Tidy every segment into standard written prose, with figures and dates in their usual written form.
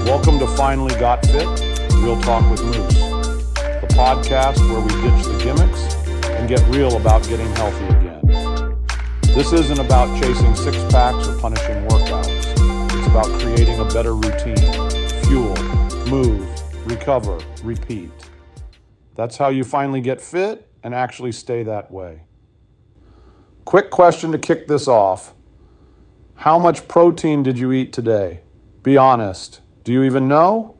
Welcome to Finally Got Fit, Real Talk with Moose, the podcast where we ditch the gimmicks and get real about getting healthy again. This isn't about chasing six-packs or punishing workouts. It's about creating a better routine. Fuel, move, recover, repeat. That's how you finally get fit and actually stay that way. Quick question to kick this off. How much protein did you eat today? Be honest. Do you even know?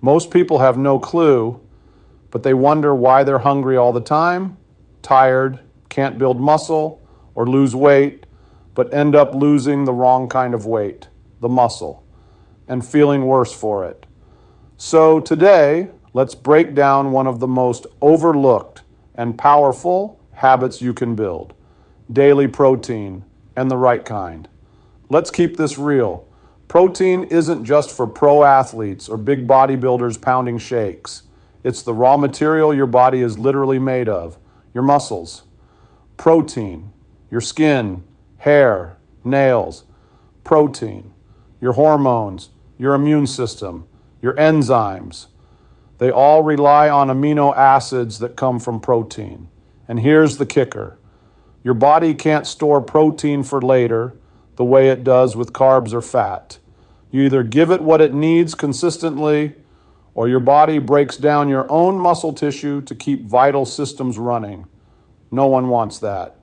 Most people have no clue, but they wonder why they're hungry all the time, tired, can't build muscle or lose weight, but end up losing the wrong kind of weight, the muscle, and feeling worse for it. So today, let's break down one of the most overlooked and powerful habits you can build: daily protein, and the right kind. Let's keep this real. Protein isn't just for pro athletes or big bodybuilders pounding shakes. It's the raw material your body is literally made of, your muscles. Protein, your skin, hair, nails. Protein, your hormones, your immune system, your enzymes. They all rely on amino acids that come from protein. And here's the kicker. Your body can't store protein for later the way it does with carbs or fat. You either give it what it needs consistently, or your body breaks down your own muscle tissue to keep vital systems running. No one wants that.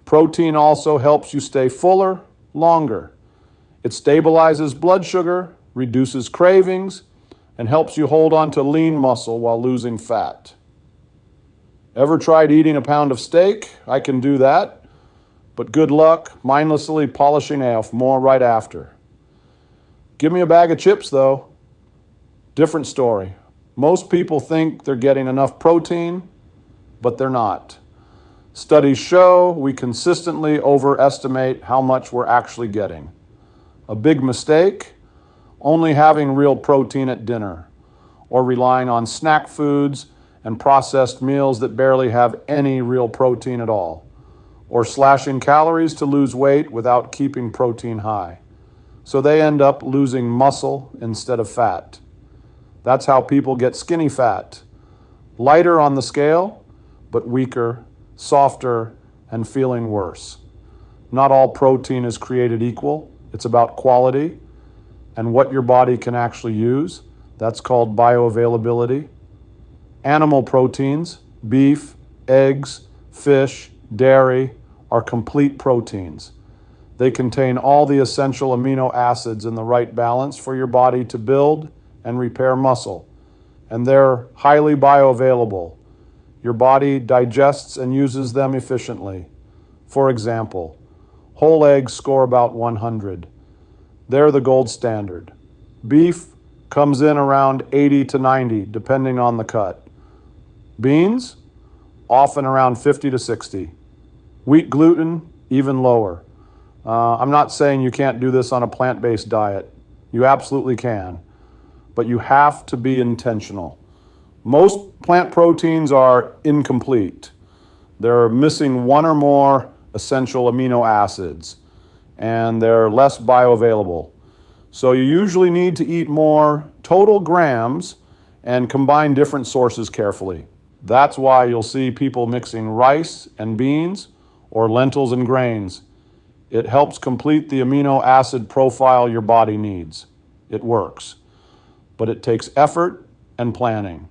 Protein also helps you stay fuller, longer. It stabilizes blood sugar, reduces cravings, and helps you hold on to lean muscle while losing fat. Ever tried eating a pound of steak? I can do that. But good luck mindlessly polishing off more right after. Give me a bag of chips, though. Different story. Most people think they're getting enough protein, but they're not. Studies show we consistently overestimate how much we're actually getting. A big mistake, only having real protein at dinner, or relying on snack foods and processed meals that barely have any real protein at all, or slashing calories to lose weight without keeping protein high. So they end up losing muscle instead of fat. That's how people get skinny fat. Lighter on the scale, but weaker, softer, and feeling worse. Not all protein is created equal. It's about quality and what your body can actually use. That's called bioavailability. Animal proteins, beef, eggs, fish, dairy, are complete proteins. They contain all the essential amino acids in the right balance for your body to build and repair muscle. And they're highly bioavailable. Your body digests and uses them efficiently. For example, whole eggs score about 100. They're the gold standard. Beef comes in around 80 to 90, depending on the cut. Beans, often around 50 to 60. Wheat gluten, even lower. I'm not saying you can't do this on a plant-based diet. You absolutely can. But you have to be intentional. Most plant proteins are incomplete. They're missing one or more essential amino acids, and they're less bioavailable. So you usually need to eat more total grams and combine different sources carefully. That's why you'll see people mixing rice and beans or lentils and grains. It helps complete the amino acid profile your body needs. It works. But it takes effort and planning.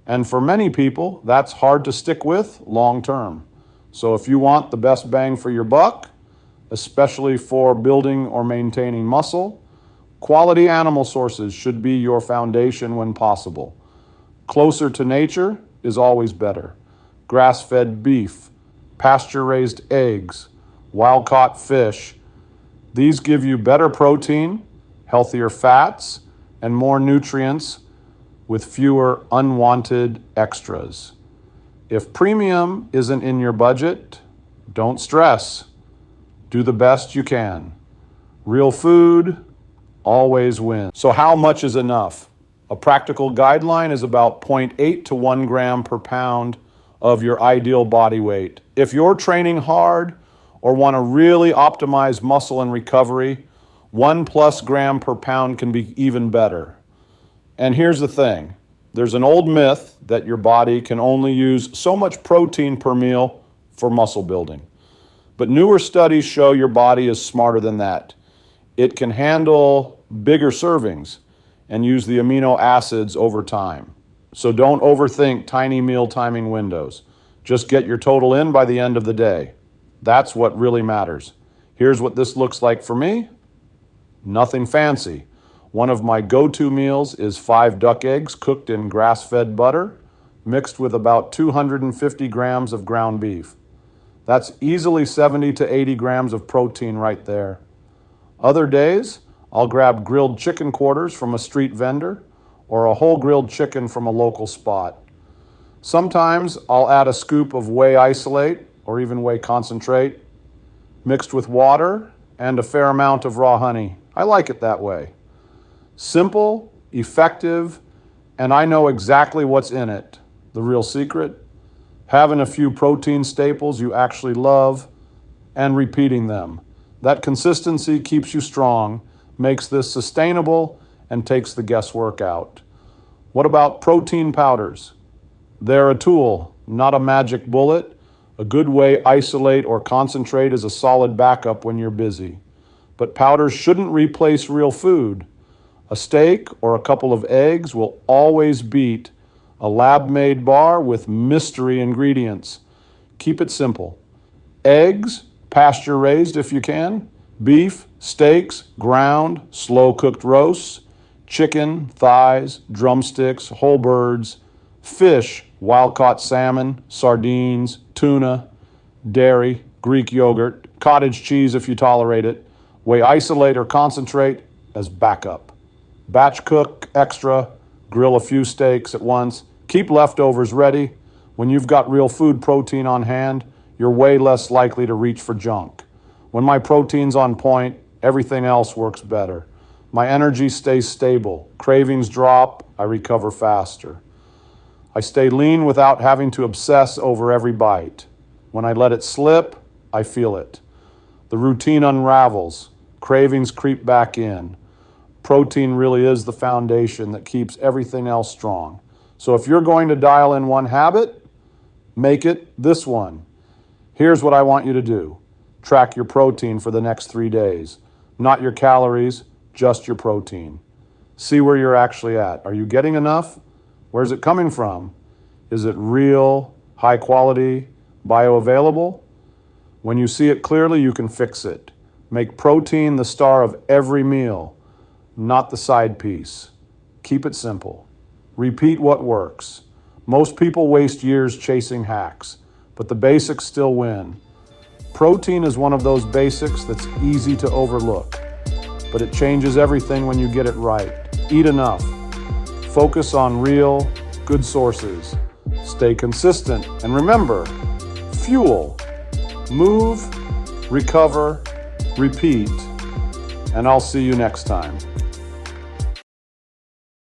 And for many people, that's hard to stick with long term. So if you want the best bang for your buck, especially for building or maintaining muscle, quality animal sources should be your foundation when possible. Closer to nature is always better. Grass-fed beef, pasture-raised eggs, wild-caught fish. These give you better protein, healthier fats, and more nutrients with fewer unwanted extras. If premium isn't in your budget, don't stress. Do the best you can. Real food always wins. So how much is enough? A practical guideline is about 0.8 to 1 gram per pound of your ideal body weight. If you're training hard or want to really optimize muscle and recovery, 1+ gram per pound can be even better. And here's the thing. There's an old myth that your body can only use so much protein per meal for muscle building. But newer studies show your body is smarter than that. It can handle bigger servings and use the amino acids over time. So don't overthink tiny meal timing windows. Just get your total in by the end of the day. That's what really matters. Here's what this looks like for me. Nothing fancy. One of my go-to meals is 5 duck eggs cooked in grass-fed butter, mixed with about 250 grams of ground beef. That's easily 70 to 80 grams of protein right there. Other days, I'll grab grilled chicken quarters from a street vendor or a whole grilled chicken from a local spot. Sometimes I'll add a scoop of whey isolate or even whey concentrate mixed with water and a fair amount of raw honey. I like it that way. Simple, effective, and I know exactly what's in it. The real secret? Having a few protein staples you actually love and repeating them. That consistency keeps you strong, makes this sustainable, and takes the guesswork out. What about protein powders? They're a tool, not a magic bullet. A good whey isolate or concentrate is a solid backup when you're busy. But powders shouldn't replace real food. A steak or a couple of eggs will always beat a lab-made bar with mystery ingredients. Keep it simple. Eggs, pasture-raised if you can. Beef, steaks, ground, slow-cooked roasts. Chicken, thighs, drumsticks, whole birds. Fish, wild-caught salmon, sardines, tuna, dairy, Greek yogurt, cottage cheese if you tolerate it. Whey isolate or concentrate as backup. Batch cook extra, grill a few steaks at once. Keep leftovers ready. When you've got real food protein on hand, you're way less likely to reach for junk. When my protein's on point, everything else works better. My energy stays stable. Cravings drop, I recover faster. I stay lean without having to obsess over every bite. When I let it slip, I feel it. The routine unravels. Cravings creep back in. Protein really is the foundation that keeps everything else strong. So if you're going to dial in one habit, make it this one. Here's what I want you to do. Track your protein for the next 3 days. Not your calories, just your protein. See where you're actually at. Are you getting enough? Where's it coming from? Is it real, high quality, bioavailable? When you see it clearly, you can fix it. Make protein the star of every meal, not the side piece. Keep it simple. Repeat what works. Most people waste years chasing hacks, but the basics still win. Protein is one of those basics that's easy to overlook, but it changes everything when you get it right. Eat enough. Focus on real, good sources. Stay consistent. And remember, fuel. Move, recover, repeat. And I'll see you next time.